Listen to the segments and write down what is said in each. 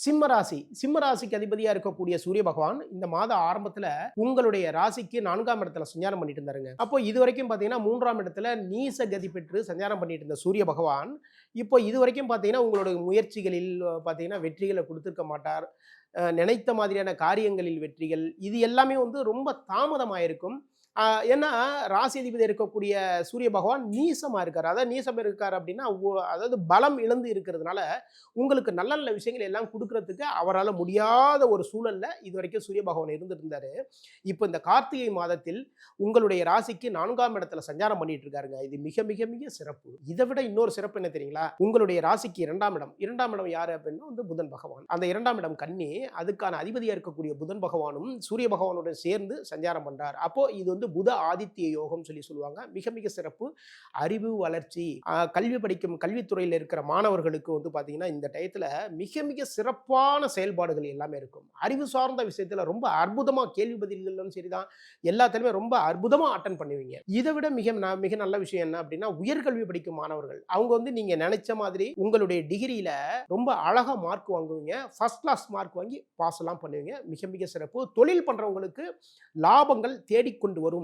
சிம்ம ராசிக்கு அதிபதியா இருக்கக்கூடிய சூரிய பகவான் இந்த மாத ஆரம்பத்துல உங்களுடைய ராசிக்கு 4ஆம் இடத்துல சஞ்சாரம் பண்ணிட்டு இருந்தாருங்க. அப்போ இது வரைக்கும் பாத்தீங்கன்னா 3ஆம் இடத்துல நீச கதி பெற்று சஞ்சாரம் பண்ணிட்டு இருந்த சூரிய பகவான் இப்போ இது வரைக்கும் பாத்தீங்கன்னா உங்களுடைய முயற்சிகளில் பாத்தீங்கன்னா வெற்றிகளை கொடுத்திருக்க மாட்டார். நினைத்த மாதிரியான காரியங்களில் வெற்றிகள் இது எல்லாமே வந்து ரொம்ப தாமதமாயிருக்கும். ஏன்னா ராசி அதிபதி இருக்கக்கூடிய சூரிய பகவான் நீசமா இருக்காரு. அதாவது நீசம் இருக்காரு அப்படின்னா அதாவது பலம் இழந்து இருக்கிறதுனால உங்களுக்கு நல்ல நல்ல விஷயங்கள் எல்லாம் கொடுக்கறதுக்கு அவரால் முடியாத ஒரு சூழல்ல இது வரைக்கும் சூரிய பகவான் இருந்துட்டு இருந்தாரு. இப்போ இந்த கார்த்திகை மாதத்தில் உங்களுடைய ராசிக்கு 4ஆம் இடத்துல சஞ்சாரம் பண்ணிட்டு இருக்காருங்க. இது மிக மிக மிக சிறப்பு. இதை விட இன்னொரு சிறப்பு என்ன தெரியுங்களா? உங்களுடைய ராசிக்கு 2ஆம் இடம் யாரு அப்படின்னா வந்து புதன் பகவான். அந்த 2ஆம் இடம் கன்னி, அதுக்கான அதிபதியா இருக்கக்கூடிய புதன் பகவானும் சூரிய பகவானுடன் சேர்ந்து சஞ்சாரம் பண்றார். அப்போ இது வந்து புத ஆதித்ய யோகம் சொல்லுவாங்க. மிக மிக சிறப்பு. அறிவு வளர்ச்சி, கல்வி படிக்கும் கல்வித்துறையில் இருக்கிற மாணவர்களுக்கு வந்து பாத்தீங்கன்னா இந்த டயத்துல மிக மிக சிறப்பான செயல்பாடுகள் எல்லாமே இருக்கும். அறிவு சார்ந்த விஷயத்துல ரொம்ப அற்புதமா கேள்வி பதில்களும் சரிதான், எல்லாத்திலுமே ரொம்ப அற்புதமா அட்டன் பண்ணுவீங்க. இதை விட மிக நல்ல விஷயம் என்ன அப்படின்னா உயர்கல்வி படிக்கும் மாணவர்கள் அவங்க வந்து நீங்க நினைச்ச மாதிரி உங்களுடைய டிகிரியில ரொம்ப அழகா மார்க் வாங்குவீங்க. ஃபர்ஸ்ட் கிளாஸ் மார்க் வாங்கி பாஸ் எல்லாம் பண்ணுவீங்க. மிக மிக சிறப்பு. தொழில் பண்றவங்களுக்கு லாபங்கள் தேடிக்கொண்டு வரும்.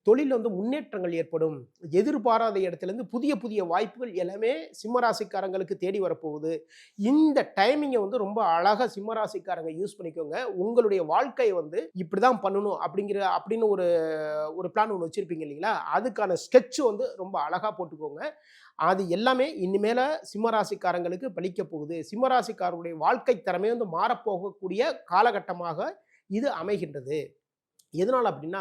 தொழில் வந்து முன்னேற்றங்கள் ஏற்படும். எதிர்பாராத இடத்துலேருந்து புதிய புதிய வாய்ப்புகள் எல்லாமே சிம்மராசிக்காரங்களுக்கு தேடி வரப்போகுது. இந்த டைமிங்கை வந்து ரொம்ப அழகாக சிம்மராசிக்காரங்க யூஸ் பண்ணிக்கோங்க. உங்களுடைய வாழ்க்கையை வந்து இப்படி தான் பண்ணணும் அப்படின்னு ஒரு பிளான் ஒன்று வச்சுருப்பீங்க இல்லைங்களா? அதுக்கான ஸ்கெட்ச் வந்து ரொம்ப அழகாக போட்டுக்கோங்க. அது எல்லாமே இனிமேல சிம்மராசிக்காரங்களுக்கு பலிக்க போகுது. சிம்மராசிக்காரருடைய வாழ்க்கை திறமை வந்து மாறப்போகக்கூடிய காலகட்டமாக இது அமைகின்றது. எதனால் அப்படின்னா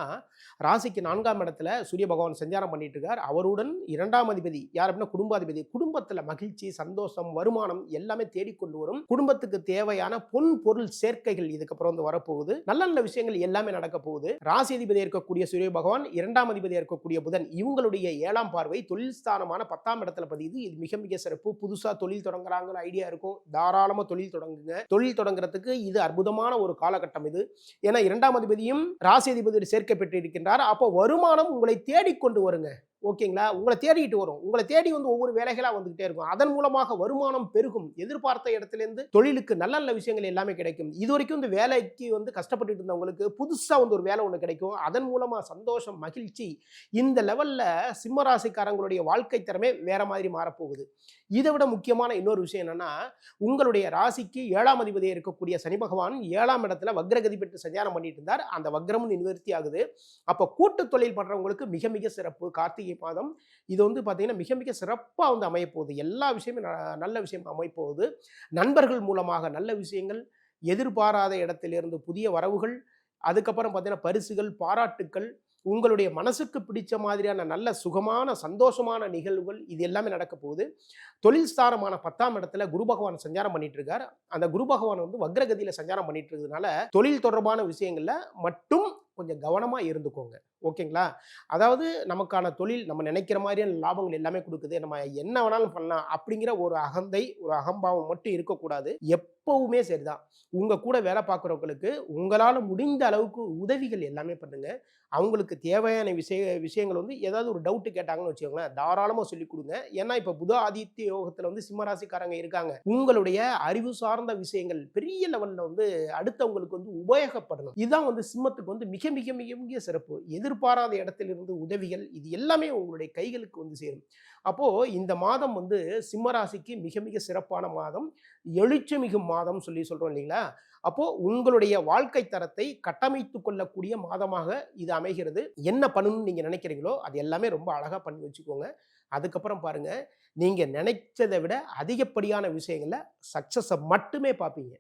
ராசிக்கு 4ஆம் இடத்துல சூரிய பகவான் சஞ்சாரம் பண்ணிட்டு இருக்கார். அவருடன் 2ஆம் அதிபதி யார் அப்படின்னா குடும்பாதிபதி. குடும்பத்தில் மகிழ்ச்சி, சந்தோஷம், வருமானம் எல்லாமே தேடிக்கொண்டு வரும். குடும்பத்துக்கு தேவையான பொன் பொருள் சேர்க்கைகள் இதுக்கப்புறம் வந்து வரப்போகுது. நல்ல நல்ல விஷயங்கள் எல்லாமே நடக்க போகுது. ராசி அதிபதி இருக்கக்கூடிய சூரிய பகவான், 2ஆம் அதிபதி இருக்கக்கூடிய புதன், இவங்களுடைய 7ஆம் பார்வை தொழில் ஸ்தானமான 10ஆம் இடத்துல பதியுது. இது மிக மிக சிறப்பு. புதுசா தொழில் தொடங்குறாங்கன்னு ஐடியா இருக்கும், தாராளமா தொழில் தொடங்குங்க. தொழில் தொடங்குறதுக்கு இது அற்புதமான ஒரு காலகட்டம் இது. ஏன்னா 2ஆம் அதிபதியும் ராசி அதிபதியோடு சேர்க்கை பெற்றிருக்கின்றார். அப்போ வருமானம் உங்களை தேடிக்கொண்டு வருங்க. ஓகேங்களா? உங்களை தேடிட்டு வரும். உங்களை தேடி வந்து ஒவ்வொரு வேலைகளா வந்துகிட்டே இருக்கும். அதன் மூலமாக வருமானம் பெருகும். எதிர்பார்த்த இடத்திலிருந்து தொழிலுக்கு நல்ல நல்ல விஷயங்கள் எல்லாமே கிடைக்கும். இது வரைக்கும் இந்த வேலைக்கு வந்து கஷ்டப்பட்டு இருந்தவங்களுக்கு புதுசா வந்து ஒரு வேலை ஒன்று கிடைக்கும். அதன் மூலமா சந்தோஷம், மகிழ்ச்சி. இந்த லெவல்ல சிம்மராசிக்காரங்களுடைய வாழ்க்கை திறமே வேற மாதிரி மாறப்போகுது. இதை விட முக்கியமான இன்னொரு விஷயம் என்னன்னா உங்களுடைய ராசிக்கு 7ஆம் அதிபதியாக இருக்கக்கூடிய சனி பகவான் 7ஆம் இடத்துல வக்ரகதி பெற்று சஞ்சாரம் பண்ணிட்டு இருந்தார். அந்த வக்ரமும் நிவர்த்தி ஆகுது. அப்போ கூட்டு தொழில் பண்றவங்களுக்கு மிக மிக சிறப்பு. கார்த்திகை மாதம் இது வந்து பார்த்தீங்கன்னா மிக மிக சிறப்பாக வந்து அமையப்போகுது. எல்லா விஷயமும் நல்ல விஷயம் அமைப்போகுது. நண்பர்கள் மூலமாக நல்ல விஷயங்கள், எதிர்பாராத இடத்திலிருந்து புதிய வரவுகள், அதுக்கப்புறம் பார்த்தீங்கன்னா பரிசுகள், பாராட்டுக்கள், உங்களுடைய மனசுக்கு பிடிச்ச மாதிரியான நல்ல சுகமான சந்தோஷமான நிகழ்வுகள் இது எல்லாமே நடக்க போகுது. தொழில் ஸ்தானமான 10ஆம் இடத்துல குரு பகவான் சஞ்சாரம் பண்ணிட்டு இருக்கார். அந்த குரு பகவான் வந்து வக்ரகதியில சஞ்சாரம் பண்ணிட்டு இருக்கிறதுனால தொழில் தொடர்பான விஷயங்கள்ல மட்டும் கொஞ்சம் கவனமா இருந்துக்கோங்க. ஓகேங்களா? அதாவது நமக்கான தொழில் நம்ம நினைக்கிற மாதிரியான லாபங்கள் எல்லாமே கொடுக்குது, நம்ம என்ன வேணாலும் பண்ணலாம் அப்படிங்கிற ஒரு அகந்தை, ஒரு அகம்பாவம் மட்டும் இருக்கக்கூடாது. எப்பவுமே சரிதான். உங்க கூட வேலை பார்க்குறவங்களுக்கு உங்களால் முடிந்த அளவுக்கு உதவிகள் எல்லாமே பண்ணுங்க. அவங்களுக்கு தேவையான விஷயங்கள் வந்து ஏதாவது ஒரு டவுட்டு கேட்டாங்கன்னு வச்சுக்கோங்களேன், தாராளமாக சொல்லிக் கொடுங்க. ஏன்னா இப்போ புத ஆதித்ய யோகத்தில் வந்து சிம்மராசிக்காரங்க இருக்காங்க. உங்களுடைய அறிவு சார்ந்த விஷயங்கள் பெரிய லெவலில் வந்து அடுத்தவங்களுக்கு வந்து உபயோகப்படணும். இதுதான் வந்து சிம்மத்துக்கு வந்து மிக மிக மிக மிக சிறப்பு. எதிர்பாராத இடத்திலிருந்து உதவிகள் இது எல்லாமே உங்களுடைய கைகளுக்கு வந்து சேரும். அப்போ இந்த மாதம் வந்து சிம்மராசிக்கு மிக மிக சிறப்பான மாதம், எழுச்சி மிகும் மாதம் சொல்றோம் இல்லைங்களா? அப்போ உங்களுடைய வாழ்க்கை தரத்தை கட்டமைத்துக் கொள்ளக்கூடிய மாதமாக இது அமைகிறது. என்ன பண்ணணும்னு நீங்க நினைக்கிறீங்களோ அது எல்லாமே ரொம்ப அழகா பண்ணி வச்சுக்கோங்க. அதுக்கப்புறம் பாருங்க, நீங்க நினைச்சதை விட அதிகப்படியான விஷயங்கள்ல சக்சஸை மட்டுமே பார்ப்பீங்க.